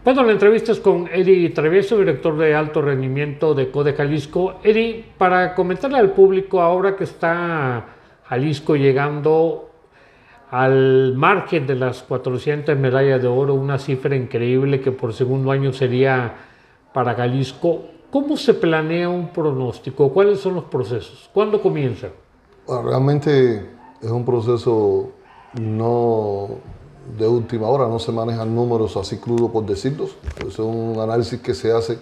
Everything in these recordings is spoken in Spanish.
Bueno, la entrevista es con Eddie Travieso, director de alto rendimiento de CODE Jalisco. Eddie, para comentarle al público ahora que está Jalisco llegando al margen de las 400 medallas de oro, una cifra increíble que por segundo año sería para Jalisco, ¿cómo se planea un pronóstico? ¿Cuáles son los procesos? ¿Cuándo comienza? Bueno, realmente es un proceso no de última hora, no se manejan números así crudos por decirlos, es un análisis que se hace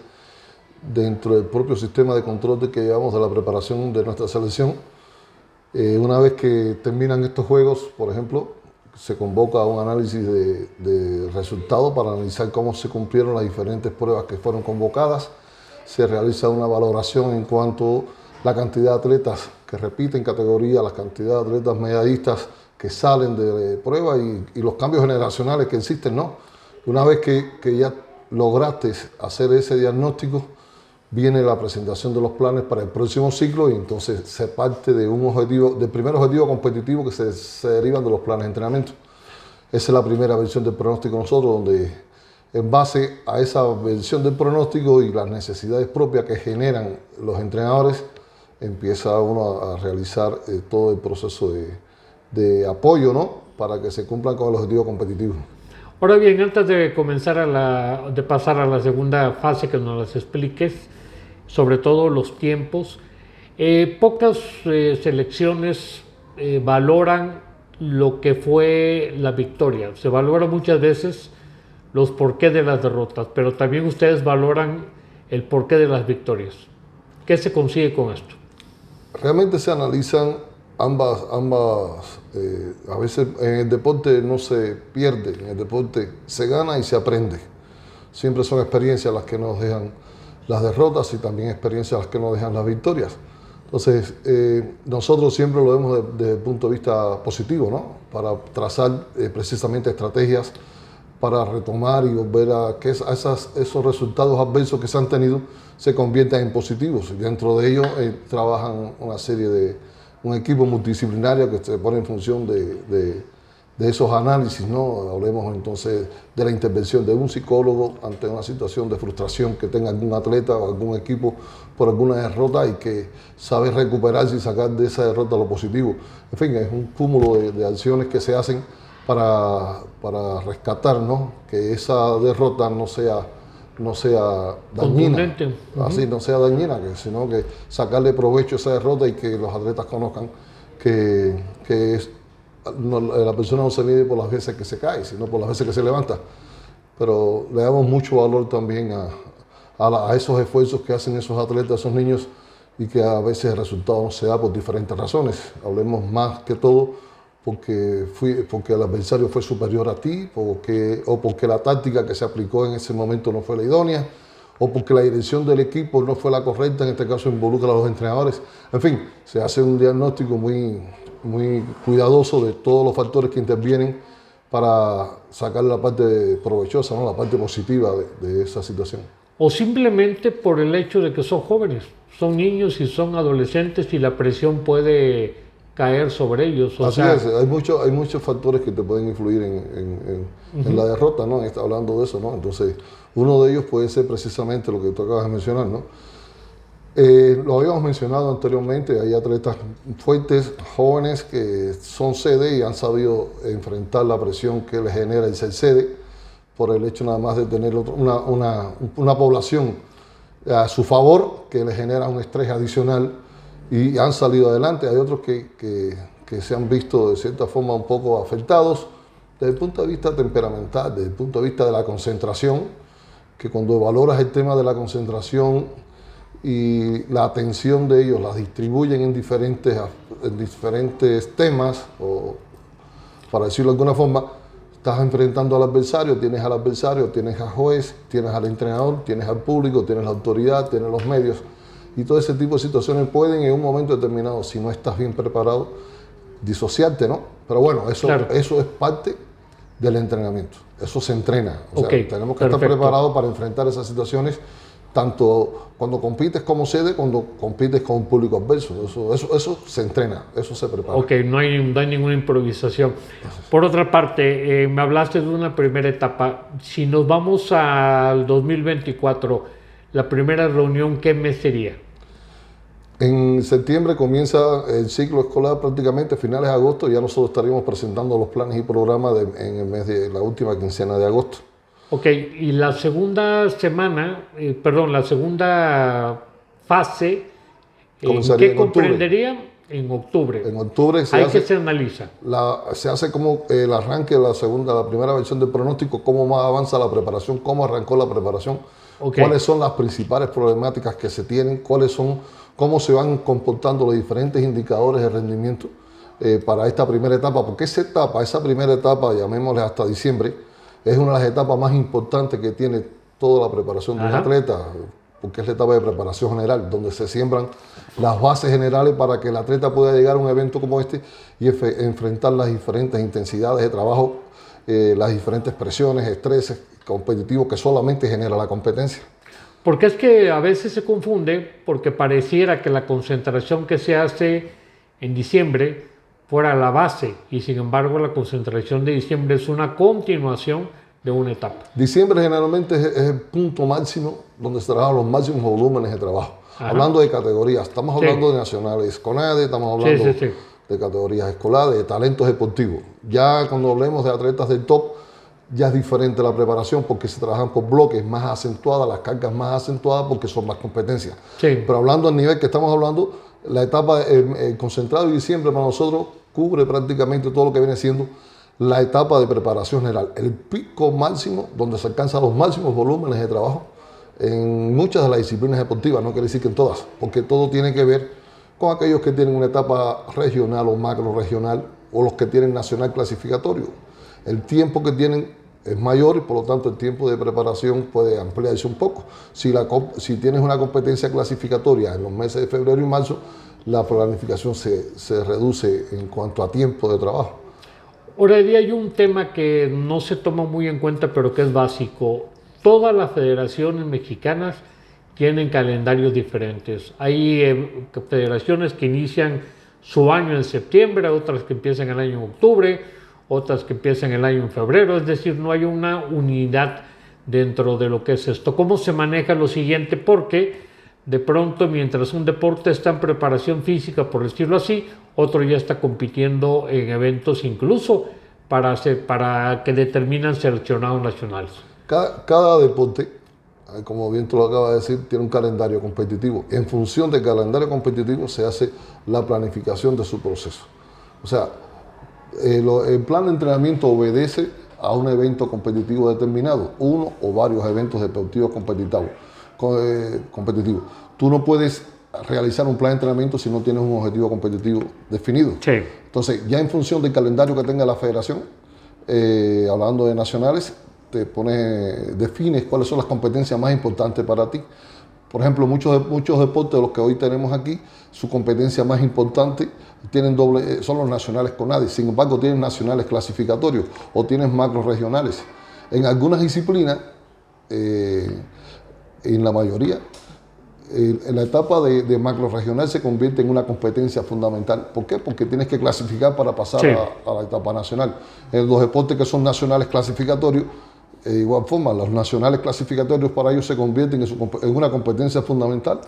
dentro del propio sistema de control que llevamos de la preparación de nuestra selección. Una vez que terminan estos juegos, por ejemplo, se convoca un análisis de resultados para analizar cómo se cumplieron las diferentes pruebas que fueron convocadas. Se realiza una valoración en cuanto a la cantidad de atletas que repiten categoría, la cantidad de atletas medallistas que salen de prueba y los cambios generacionales que existen, ¿no? Una vez que ya lograste hacer ese diagnóstico, viene la presentación de los planes para el próximo ciclo y entonces se parte de un objetivo, del primer objetivo competitivo que se derivan de los planes de entrenamiento. Esa es la primera versión del pronóstico nosotros, donde en base a esa versión del pronóstico y las necesidades propias que generan los entrenadores, empieza uno a realizar todo el proceso de apoyo, ¿no? Para que se cumplan con el objetivo competitivo. Ahora bien, antes de comenzar de pasar a la segunda fase, que nos las expliques, sobre todo los tiempos, pocas selecciones valoran lo que fue la victoria. Se valora muchas veces los porqué de las derrotas, pero también ustedes valoran el porqué de las victorias. ¿Qué se consigue con esto? Realmente se analizan ambas a veces en el deporte no se pierde, en el deporte se gana y se aprende. Siempre son experiencias las que nos dejan las derrotas y también experiencias las que nos dejan las victorias. Entonces, nosotros siempre lo vemos desde el punto de vista positivo, ¿no? Para trazar precisamente estrategias para retomar y volver a que esos resultados adversos que se han tenido se conviertan en positivos. Y dentro de ellos trabajan una serie un equipo multidisciplinario que se pone en función de esos análisis, ¿no? Hablemos entonces de la intervención de un psicólogo ante una situación de frustración que tenga algún atleta o algún equipo por alguna derrota y que sabe recuperarse y sacar de esa derrota lo positivo. En fin, es un cúmulo de acciones que se hacen para rescatar, ¿no? Que esa derrota no sea dañina, así no sea dañina, sino que sacarle provecho a esa derrota y que los atletas conozcan que la persona no se mide por las veces que se cae, sino por las veces que se levanta. Pero le damos mucho valor también a esos esfuerzos que hacen esos atletas, esos niños, y que a veces el resultado no se da por diferentes razones. Hablemos más que todo porque el adversario fue superior a ti, o porque la táctica que se aplicó en ese momento no fue la idónea, o porque la dirección del equipo no fue la correcta, en este caso involucra a los entrenadores. En fin, se hace un diagnóstico muy cuidadoso de todos los factores que intervienen para sacar la parte provechosa, ¿no? La parte positiva de esa situación. O simplemente por el hecho de que son jóvenes, son niños y son adolescentes y la presión puede caer sobre ellos. Así es, hay muchos factores que te pueden influir en la derrota, ¿no? Está hablando de eso, ¿no? Entonces, uno de ellos puede ser precisamente lo que tú acabas de mencionar, ¿no? Lo habíamos mencionado anteriormente, hay atletas fuertes, jóvenes que son sede y han sabido enfrentar la presión que les genera el ser sede por el hecho nada más de tener una población a su favor que les genera un estrés adicional y han salido adelante. Hay otros que se han visto de cierta forma un poco afectados desde el punto de vista temperamental, desde el punto de vista de la concentración, que cuando valoras el tema de la concentración y la atención de ellos la distribuyen en diferentes temas, o para decirlo de alguna forma, estás enfrentando al adversario, tienes al juez, tienes al entrenador, tienes al público, tienes la autoridad, tienes los medios, y todo ese tipo de situaciones pueden en un momento determinado, si no estás bien preparado, disociarte, ¿no? Pero bueno, eso es parte del entrenamiento, eso se entrena, o sea, tenemos que estar preparados para enfrentar esas situaciones tanto cuando compites como sede, cuando compites con un público adverso. Eso se entrena, eso se prepara. Ok, no hay ninguna improvisación. Por otra parte, me hablaste de una primera etapa. Si nos vamos al 2024, la primera reunión, ¿qué mes sería? En septiembre comienza el ciclo escolar prácticamente, finales de agosto, ya nosotros estaríamos presentando los planes y programas en el mes de la última quincena de agosto. Ok, y la segunda semana, la segunda fase, ¿en qué comprendería? En octubre. En octubre se analiza. Se hace como el arranque de la primera versión del pronóstico, cómo más avanza la preparación, cómo arrancó la preparación, cuáles son las principales problemáticas que se tienen, cómo se van comportando los diferentes indicadores de rendimiento para esta primera etapa, porque esa primera etapa, llamémosle hasta diciembre, es una de las etapas más importantes que tiene toda la preparación de un atleta, porque es la etapa de preparación general, donde se siembran las bases generales para que el atleta pueda llegar a un evento como este y enfrentar las diferentes intensidades de trabajo, las diferentes presiones, estreses competitivos que solamente genera la competencia. Porque es que a veces se confunde, porque pareciera que la concentración que se hace en diciembre fuera la base, y sin embargo la concentración de diciembre es una continuación de una etapa. Diciembre generalmente es el punto máximo donde se trabajan los máximos volúmenes de trabajo. Hablando de categorías, estamos hablando de nacionales CONADE, estamos hablando de categorías escolares, de talentos deportivos. Ya cuando hablemos de atletas del top, ya es diferente la preparación porque se trabajan por bloques más acentuadas, las cargas más acentuadas porque son más competencias. Pero hablando al nivel que estamos hablando, la etapa concentrado de diciembre para nosotros cubre prácticamente todo lo que viene siendo la etapa de preparación general, el pico máximo donde se alcanzan los máximos volúmenes de trabajo en muchas de las disciplinas deportivas, no quiere decir que en todas, porque todo tiene que ver con aquellos que tienen una etapa regional o macro regional o los que tienen nacional clasificatorio. El tiempo que tienen es mayor y por lo tanto el tiempo de preparación puede ampliarse un poco. Si tienes una competencia clasificatoria en los meses de febrero y marzo, la planificación se reduce en cuanto a tiempo de trabajo. Ahora día hay un tema que no se toma muy en cuenta, pero que es básico. Todas las federaciones mexicanas tienen calendarios diferentes. Hay federaciones que inician su año en septiembre, otras que empiezan el año en octubre, otras que empiezan el año en febrero. Es decir, no hay una unidad dentro de lo que es esto. ¿Cómo se maneja lo siguiente? Porque de pronto, mientras un deporte está en preparación física, por decirlo así, otro ya está compitiendo en eventos incluso para que determinan seleccionados nacionales. Cada deporte, como bien tú lo acabas de decir, tiene un calendario competitivo. En función del calendario competitivo se hace la planificación de su proceso. O sea, el plan de entrenamiento obedece a un evento competitivo determinado, uno o varios eventos deportivos competitivos. Tú no puedes realizar un plan de entrenamiento si no tienes un objetivo competitivo definido. Entonces, ya en función del calendario que tenga la federación, hablando de nacionales, defines cuáles son las competencias más importantes para ti. Por ejemplo, muchos deportes de los que hoy tenemos aquí, su competencia más importante son los nacionales CONADE. Sin embargo, tienen nacionales clasificatorios o tienen macro regionales. En algunas disciplinas, en la mayoría, en la etapa de macro regional se convierte en una competencia fundamental. ¿Por qué? Porque tienes que clasificar para pasar a la etapa nacional. En los deportes que son nacionales clasificatorios, de igual forma, los nacionales clasificatorios para ellos se convierten en una competencia fundamental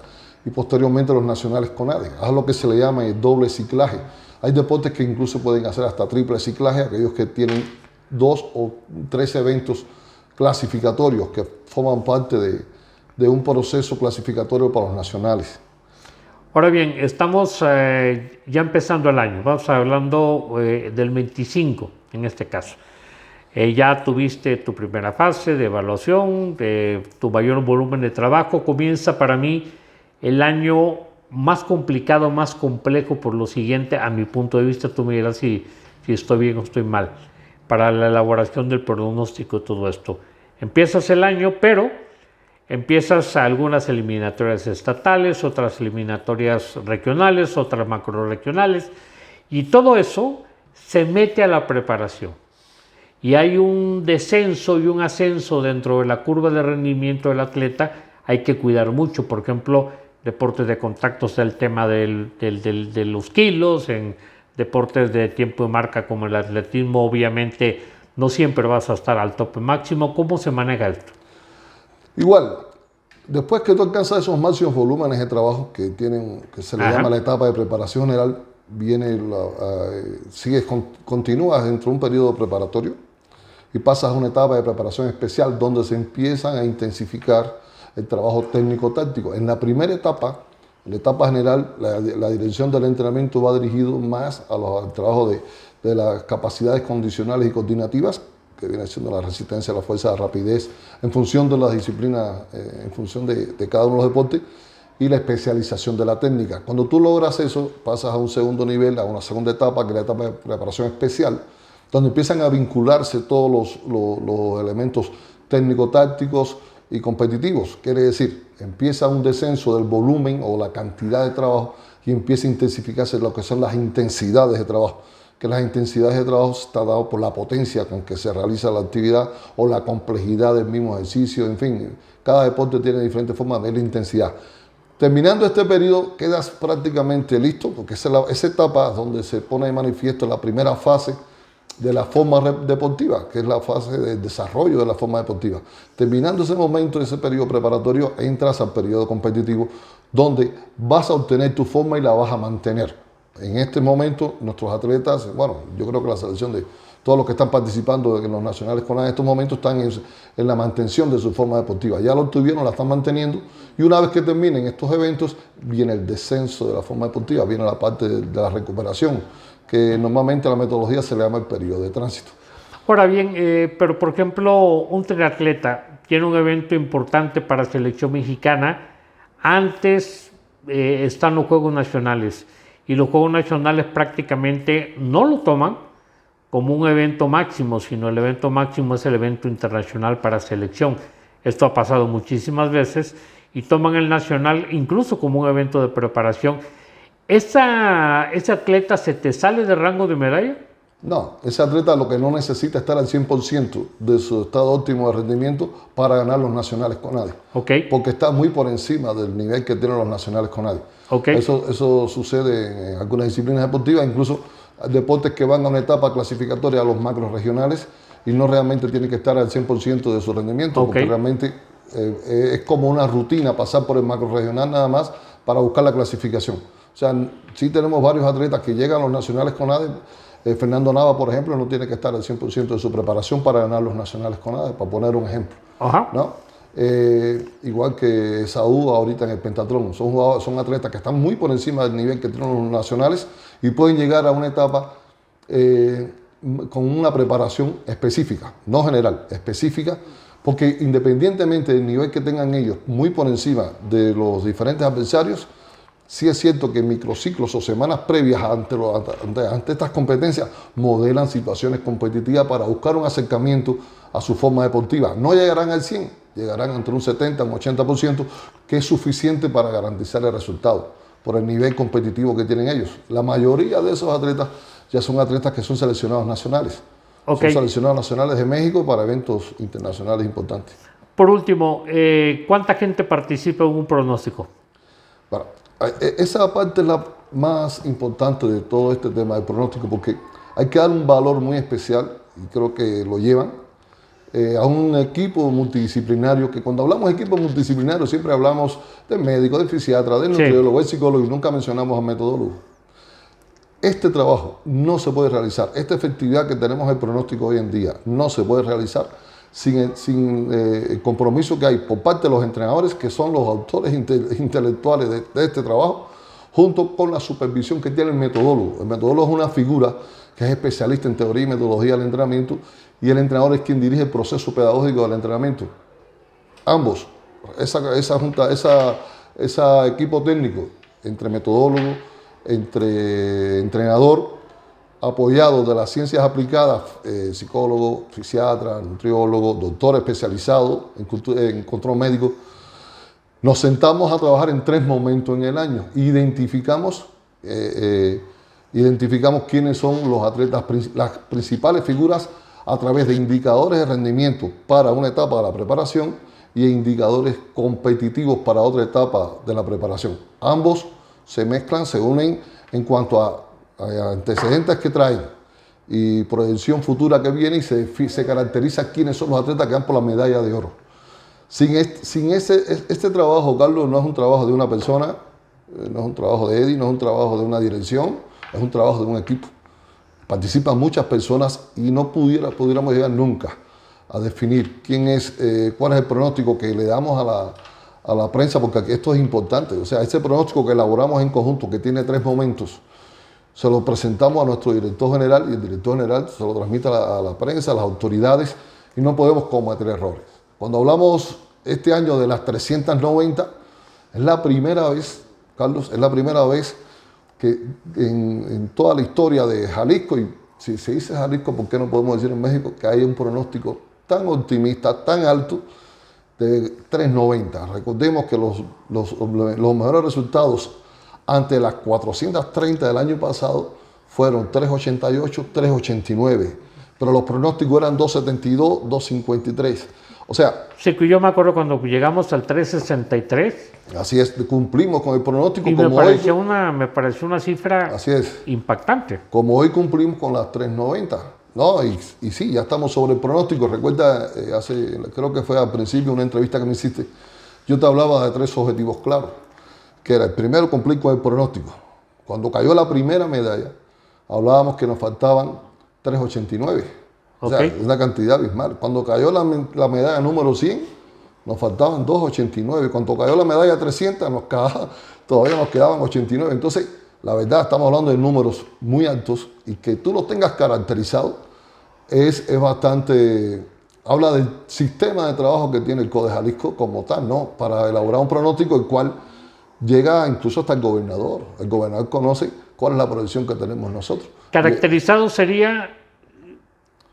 y posteriormente los nacionales CONADE. Es lo que se le llama el doble ciclaje. Hay deportes que incluso pueden hacer hasta triple ciclaje, aquellos que tienen 2 o 3 eventos clasificatorios que forman parte de un proceso clasificatorio para los nacionales. Ahora bien, estamos ya empezando el año, vamos hablando del 25 en este caso. Ya tuviste tu primera fase de evaluación, tu mayor volumen de trabajo. Comienza para mí el año más complicado, más complejo por lo siguiente, a mi punto de vista. Tú me dirás si estoy bien o estoy mal, para la elaboración del pronóstico y todo esto. Empiezas el año, pero empiezas algunas eliminatorias estatales, otras eliminatorias regionales, otras macrorregionales, y todo eso se mete a la preparación. Y hay un descenso y un ascenso dentro de la curva de rendimiento del atleta hay que cuidar mucho. Por ejemplo, deportes de contacto está el tema de los kilos, en deportes de tiempo de marca como el atletismo, obviamente no siempre vas a estar al tope máximo. ¿Cómo se maneja esto? Igual, después que tú alcanzas esos máximos volúmenes de trabajo que se le llama la etapa de preparación general, continúas dentro de un periodo preparatorio y pasas a una etapa de preparación especial donde se empiezan a intensificar el trabajo técnico-táctico. En la primera etapa, en la etapa general, la dirección del entrenamiento va dirigido más al trabajo de las capacidades condicionales y coordinativas, que viene siendo la resistencia, la fuerza, la rapidez, en función de las disciplinas, en función de cada uno de los deportes, y la especialización de la técnica. Cuando tú logras eso, pasas a un segundo nivel, a una segunda etapa, que es la etapa de preparación especial, donde empiezan a vincularse todos los elementos técnico-tácticos y competitivos. Quiere decir, empieza un descenso del volumen o la cantidad de trabajo y empieza a intensificarse lo que son las intensidades de trabajo. Que las intensidades de trabajo está dado por la potencia con que se realiza la actividad o la complejidad del mismo ejercicio, en fin, cada deporte tiene diferentes formas de ver la intensidad. Terminando este periodo, quedas prácticamente listo, porque esa etapa donde se pone de manifiesto la primera fase de la forma deportiva, que es la fase de desarrollo de la forma deportiva. Terminando ese momento, ese periodo preparatorio, entras al periodo competitivo, donde vas a obtener tu forma y la vas a mantener. En este momento, nuestros atletas, bueno, yo creo que la selección de todos los que están participando en los nacionales CONADE en estos momentos están en la mantención de su forma deportiva. Ya lo obtuvieron, la están manteniendo, y una vez que terminen estos eventos, viene el descenso de la forma deportiva, viene la parte de la recuperación, que normalmente a la metodología se le llama el periodo de tránsito. Ahora bien, pero por ejemplo, un triatleta tiene un evento importante para la selección mexicana, antes están los Juegos Nacionales, y los Juegos Nacionales prácticamente no lo toman como un evento máximo, sino el evento máximo es el evento internacional para selección. Esto ha pasado muchísimas veces y toman el nacional incluso como un evento de preparación. ¿Ese atleta se te sale de rango de medalla? No, ese atleta lo que no necesita es estar al 100% de su estado óptimo de rendimiento para ganar los nacionales CONADE. Okay. Porque está muy por encima del nivel que tienen los nacionales CONADE. Okay. Eso sucede en algunas disciplinas deportivas, incluso deportes que van a una etapa clasificatoria a los macros regionales y no realmente tienen que estar al 100% de su rendimiento, okay, porque realmente es como una rutina pasar por el macro regional nada más para buscar la clasificación. O sea, sí tenemos varios atletas que llegan a los nacionales CONADE. Fernando Nava, por ejemplo, no tiene que estar al 100% de su preparación para ganar los nacionales CONADE, para poner un ejemplo. Ajá. ¿No? Igual que Saúl ahorita en el pentatlón, son atletas que están muy por encima del nivel que tienen los nacionales y pueden llegar a una etapa con una preparación específica, no general, específica, porque independientemente del nivel que tengan ellos, muy por encima de los diferentes adversarios, sí es cierto que microciclos o semanas previas ante estas competencias modelan situaciones competitivas para buscar un acercamiento a su forma deportiva. No llegarán al 100%, llegarán entre un 70 y un 80%, que es suficiente para garantizar el resultado por el nivel competitivo que tienen ellos. La mayoría de esos atletas ya son atletas que son seleccionados nacionales. Okay. Son seleccionados nacionales de México para eventos internacionales importantes. Por último, ¿cuánta gente participa en un pronóstico? Bueno, esa parte es la más importante de todo este tema del pronóstico, porque hay que dar un valor muy especial, y creo que lo llevan, a un equipo multidisciplinario, que cuando hablamos de equipo multidisciplinario siempre hablamos del médico, del fisiatra, del nutriólogo, del psicólogo, y nunca mencionamos al metodólogo. Este trabajo no se puede realizar, esta efectividad que tenemos en el pronóstico hoy en día no se puede realizar sin el compromiso que hay por parte de los entrenadores, que son los autores intelectuales de este trabajo, junto con la supervisión que tiene el metodólogo. El metodólogo es una figura que es especialista en teoría y metodología del entrenamiento, y el entrenador es quien dirige el proceso pedagógico del entrenamiento. Ambos, ese equipo técnico, entre metodólogo, entre entrenador, apoyado de las ciencias aplicadas, psicólogo, fisiatra, nutriólogo, doctor especializado en control médico, nos sentamos a trabajar en 3 momentos en el año. Identificamos quiénes son los atletas, las principales figuras a través de indicadores de rendimiento para una etapa de la preparación, y indicadores competitivos para otra etapa de la preparación. Ambos se mezclan, se unen en cuanto a antecedentes que traen y proyección futura que viene, y se caracteriza quiénes son los atletas que van por la medalla de oro. Sin este trabajo, Carlos, no es un trabajo de una persona, no es un trabajo de Eddie, no es un trabajo de una dirección, es un trabajo de un equipo. Participan muchas personas y no pudiéramos llegar nunca a definir cuál es el pronóstico que le damos a la prensa, porque esto es importante. O sea, ese pronóstico que elaboramos en conjunto, que tiene 3 momentos, se lo presentamos a nuestro director general, y el director general se lo transmite a la prensa, a las autoridades, y no podemos cometer errores. Cuando hablamos este año de las 390, es la primera vez, Carlos, es la primera vez que en toda la historia de Jalisco, y si se dice Jalisco, ¿por qué no podemos decir en México que hay un pronóstico tan optimista, tan alto, de 390? Recordemos que los mejores resultados ante las 430 del año pasado fueron 388, 389, pero los pronósticos eran 272, 253. O sea... Sí, que yo me acuerdo cuando llegamos al 363. Así es, cumplimos con el pronóstico. Y me pareció una cifra así es, impactante. Como hoy cumplimos con las 390. No, y sí, ya estamos sobre el pronóstico. Recuerda, creo que fue al principio una entrevista que me hiciste, yo te hablaba de 3 objetivos claros, que era el primero, cumplir con el pronóstico. Cuando cayó la primera medalla, hablábamos que nos faltaban 389. O sea, es una cantidad abismal. Cuando cayó la medalla número 100, nos faltaban 289. Cuando cayó la medalla 300, todavía nos quedaban 89. Entonces, la verdad, estamos hablando de números muy altos, y que tú los tengas caracterizados es bastante... Habla del sistema de trabajo que tiene el CODE Jalisco como tal, ¿no? Para elaborar un pronóstico, el cual llega incluso hasta el gobernador. El gobernador conoce cuál es la proyección que tenemos nosotros. Caracterizado sería...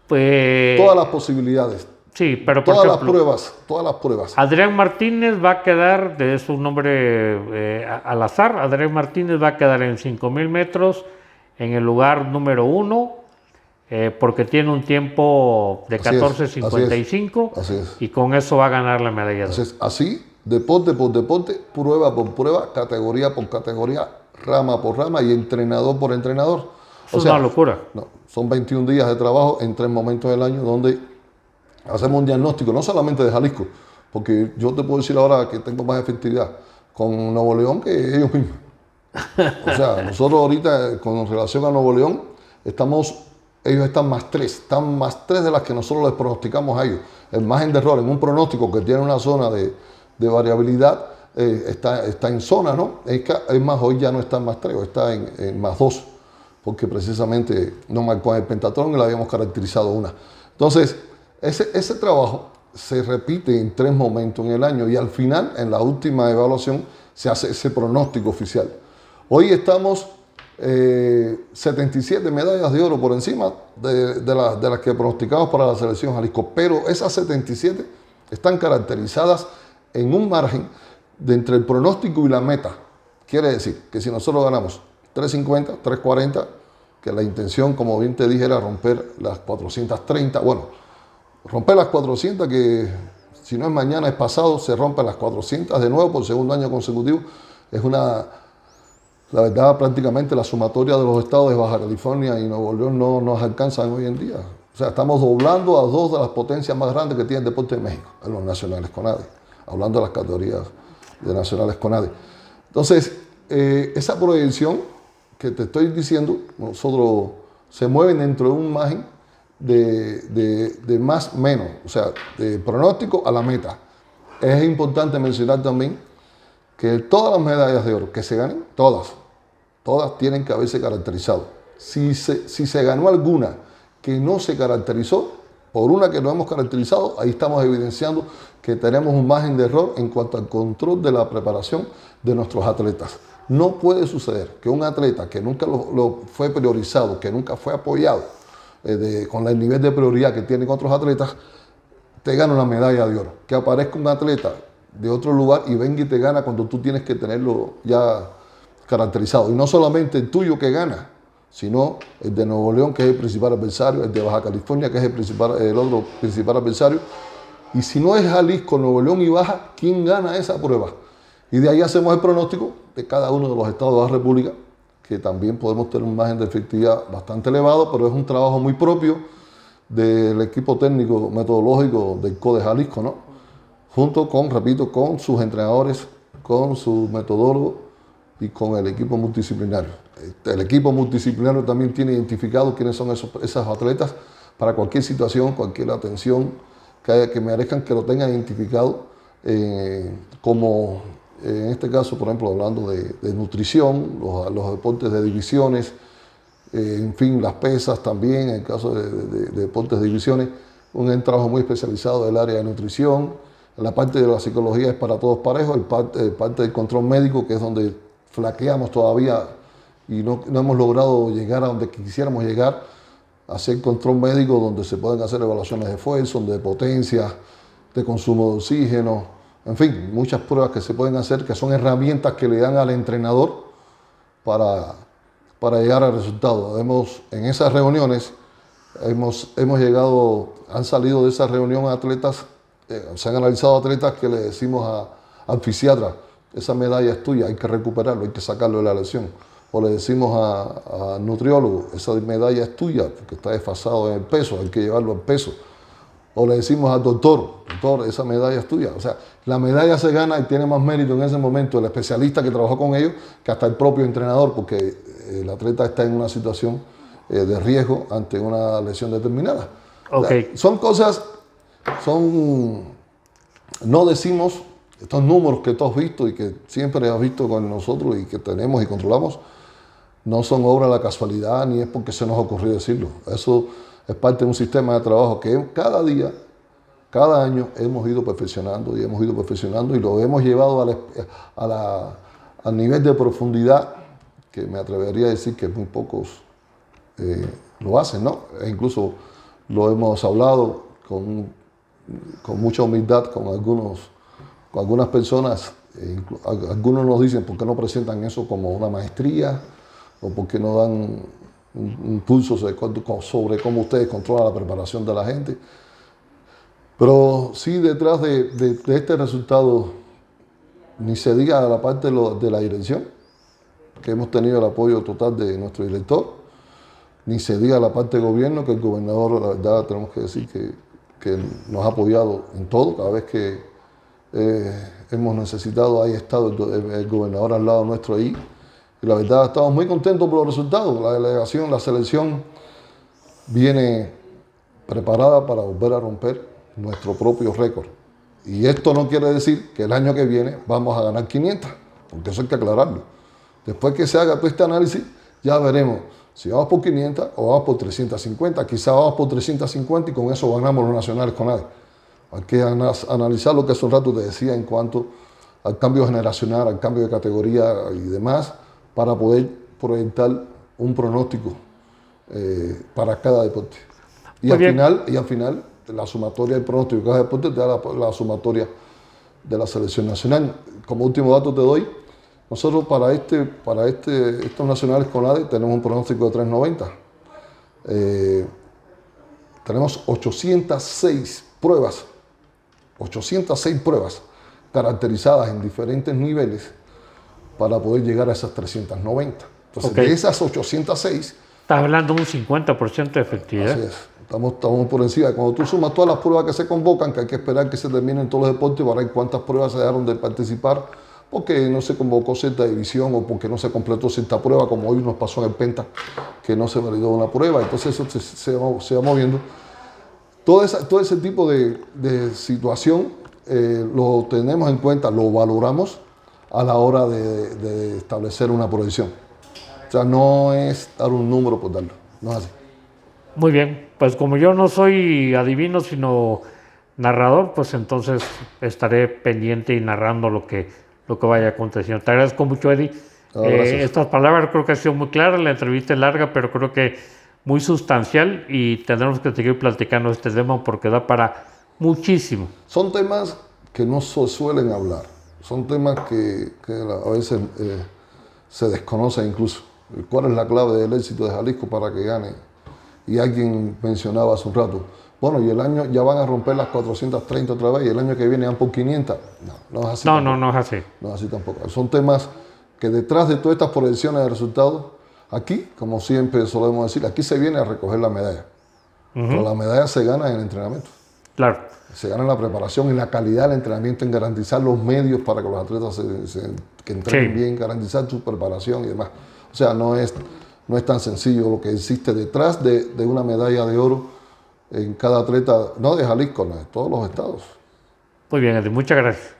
Pues, todas las posibilidades. Sí, pero por ejemplo, todas las pruebas. Adrián Martínez va a quedar, de su nombre al azar, Adrián Martínez va a quedar en 5,000 metros en el lugar número 1, porque tiene un tiempo de 14:55, y con eso va a ganar la medalla. Así, deporte por deporte, prueba por prueba, categoría por categoría, rama por rama y entrenador por entrenador. Es una locura. No, son 21 días de trabajo en 3 momentos del año donde hacemos un diagnóstico, no solamente de Jalisco, porque yo te puedo decir ahora que tengo más efectividad con Nuevo León que ellos mismos. O sea, nosotros ahorita con relación a Nuevo León, ellos están más 3 de las que nosotros les pronosticamos a ellos. El margen de error en un pronóstico que tiene una zona de variabilidad está en zona, ¿no? Es más, hoy ya no está en más 3, está en más 2. Porque precisamente no marcó en el pentatlón y la habíamos caracterizado una. Entonces, ese trabajo se repite en 3 momentos en el año, y al final, en la última evaluación, se hace ese pronóstico oficial. Hoy estamos 77 medallas de oro por encima de las que pronosticamos para la selección Jalisco, pero esas 77 están caracterizadas en un margen de entre el pronóstico y la meta. Quiere decir que si nosotros ganamos 350, 340, que la intención, como bien te dije, era romper las 430. Bueno, romper las 400, que si no es mañana, es pasado, se rompen las 400 de nuevo por segundo año consecutivo. Es la verdad, prácticamente la sumatoria de los estados de Baja California y Nuevo León no nos alcanzan hoy en día. O sea, estamos doblando a 2 de las potencias más grandes que tiene el deporte de México, en los nacionales CONADE, hablando de las categorías de nacionales CONADE. Entonces, esa proyección que te estoy diciendo, nosotros se mueven dentro de un margen de más menos, o sea, de pronóstico a la meta. Es importante mencionar también que todas las medallas de oro que se ganen, todas tienen que haberse caracterizado. Si se ganó alguna que no se caracterizó, por una que no hemos caracterizado, ahí estamos evidenciando que tenemos un margen de error en cuanto al control de la preparación de nuestros atletas. No puede suceder que un atleta que nunca lo fue priorizado, que nunca fue apoyado con el nivel de prioridad que tienen otros atletas, te gane una medalla de oro. Que aparezca un atleta de otro lugar y venga y te gana cuando tú tienes que tenerlo ya caracterizado. Y no solamente el tuyo que gana, sino el de Nuevo León, que es el principal adversario, el de Baja California, que es el otro principal adversario, Y si no es Jalisco, Nuevo León y Baja, ¿quién gana esa prueba? Y de ahí hacemos el pronóstico de cada uno de los estados de la República, que también podemos tener un margen de efectividad bastante elevado, pero es un trabajo muy propio del equipo técnico metodológico del CODE Jalisco, ¿no? Junto con, repito, con sus entrenadores, con sus metodólogos y con el equipo multidisciplinario. El equipo multidisciplinario también tiene identificado quiénes son esos atletas para cualquier situación, cualquier atención que merezcan, que lo tengan identificado, como en este caso, por ejemplo, hablando de nutrición, los deportes de divisiones, en fin, las pesas también, en el caso de deportes de divisiones, un trabajo muy especializado del área de nutrición. La parte de la psicología es para todos parejos, parte del control médico, que es donde flaqueamos todavía y no hemos logrado llegar a donde quisiéramos llegar, hacer control médico donde se pueden hacer evaluaciones de esfuerzo, de potencia, de consumo de oxígeno, en fin, muchas pruebas que se pueden hacer, que son herramientas que le dan al entrenador para llegar al resultado. En esas reuniones hemos llegado, han salido de esa reunión atletas, se han analizado atletas que le decimos al fisiatra, esa medalla es tuya, hay que recuperarlo, hay que sacarlo de la lesión. O le decimos al nutriólogo, esa medalla es tuya, porque está desfasado en el peso, hay que llevarlo al peso. O le decimos al doctor, esa medalla es tuya. O sea, la medalla se gana y tiene más mérito en ese momento el especialista que trabajó con ellos que hasta el propio entrenador, porque el atleta está en una situación de riesgo ante una lesión determinada. Okay. O sea, son cosas, no decimos, estos números que tú has visto y que siempre has visto con nosotros y que tenemos y controlamos, no son obra de la casualidad ni es porque se nos ocurrió decirlo. Eso es parte de un sistema de trabajo que cada día, cada año hemos ido perfeccionando y lo hemos llevado al nivel de profundidad que me atrevería a decir que muy pocos lo hacen, ¿no? E incluso lo hemos hablado con mucha humildad con algunas personas. Algunos nos dicen por qué no presentan eso como una maestría o por qué no dan un curso sobre cómo ustedes controlan la preparación de la gente. Pero sí, detrás de este resultado, ni se diga la parte de la dirección, que hemos tenido el apoyo total de nuestro director, ni se diga la parte de gobierno, que el gobernador, la verdad, tenemos que decir que nos ha apoyado en todo. Cada vez que hemos necesitado, ahí ha estado el gobernador al lado nuestro ahí. Y la verdad, estamos muy contentos por los resultados. La delegación, la selección viene preparada para volver a romper nuestro propio récord. Y esto no quiere decir que el año que viene vamos a ganar 500, porque eso hay que aclararlo. Después que se haga todo este análisis, ya veremos si vamos por 500 o vamos por 350. Quizás vamos por 350 y con eso ganamos los nacionales con nadie. Hay que analizar lo que hace un rato te decía en cuanto al cambio generacional, al cambio de categoría y demás, para poder proyectar un pronóstico para cada deporte. Y al final, la sumatoria del pronóstico de cada deporte te da la sumatoria de la selección nacional. Como último dato te doy, nosotros para estos nacionales con ADE tenemos un pronóstico de 390. Tenemos 806 pruebas caracterizadas en diferentes niveles para poder llegar a esas 390. Entonces, de esas 806... Estás hablando de un 50% de efectividad. Así es. Estamos por encima. Cuando tú sumas todas las pruebas que se convocan, que hay que esperar que se terminen todos los deportes para ver cuántas pruebas se dejaron de participar, porque no se convocó cierta división o porque no se completó cierta prueba, como hoy nos pasó en el Penta, que no se validó una prueba. Entonces eso se va moviendo. Todo ese tipo de situación lo tenemos en cuenta, lo valoramos a la hora de establecer una proyección. O sea, no es dar un número por darlo, no es así. Muy bien, pues como yo no soy adivino, sino narrador, pues entonces estaré pendiente y narrando lo que vaya aconteciendo. Te agradezco mucho, Eddie. Estas palabras creo que han sido muy claras, la entrevista es larga, pero creo que muy sustancial y tendremos que seguir platicando este tema porque da para muchísimo. Son temas que no se suelen hablar, son temas que a veces se desconocen incluso. ¿Cuál es la clave del éxito de Jalisco para que gane? Y alguien mencionaba hace un rato, bueno, y el año ya van a romper las 430 otra vez y el año que viene van por 500. No, no es así. No es así. No es así tampoco. Son temas que detrás de todas estas proyecciones de resultados, aquí, como siempre solemos decir, aquí se viene a recoger la medalla. Pero la medalla se gana en el entrenamiento. Claro. Se gana en la preparación, en la calidad del entrenamiento, en garantizar los medios para que los atletas que entrenen bien, garantizar su preparación y demás. O sea, no es tan sencillo lo que existe detrás de una medalla de oro en cada atleta, no de Jalisco, no, de todos los estados. Muy bien, Eddie, muchas gracias.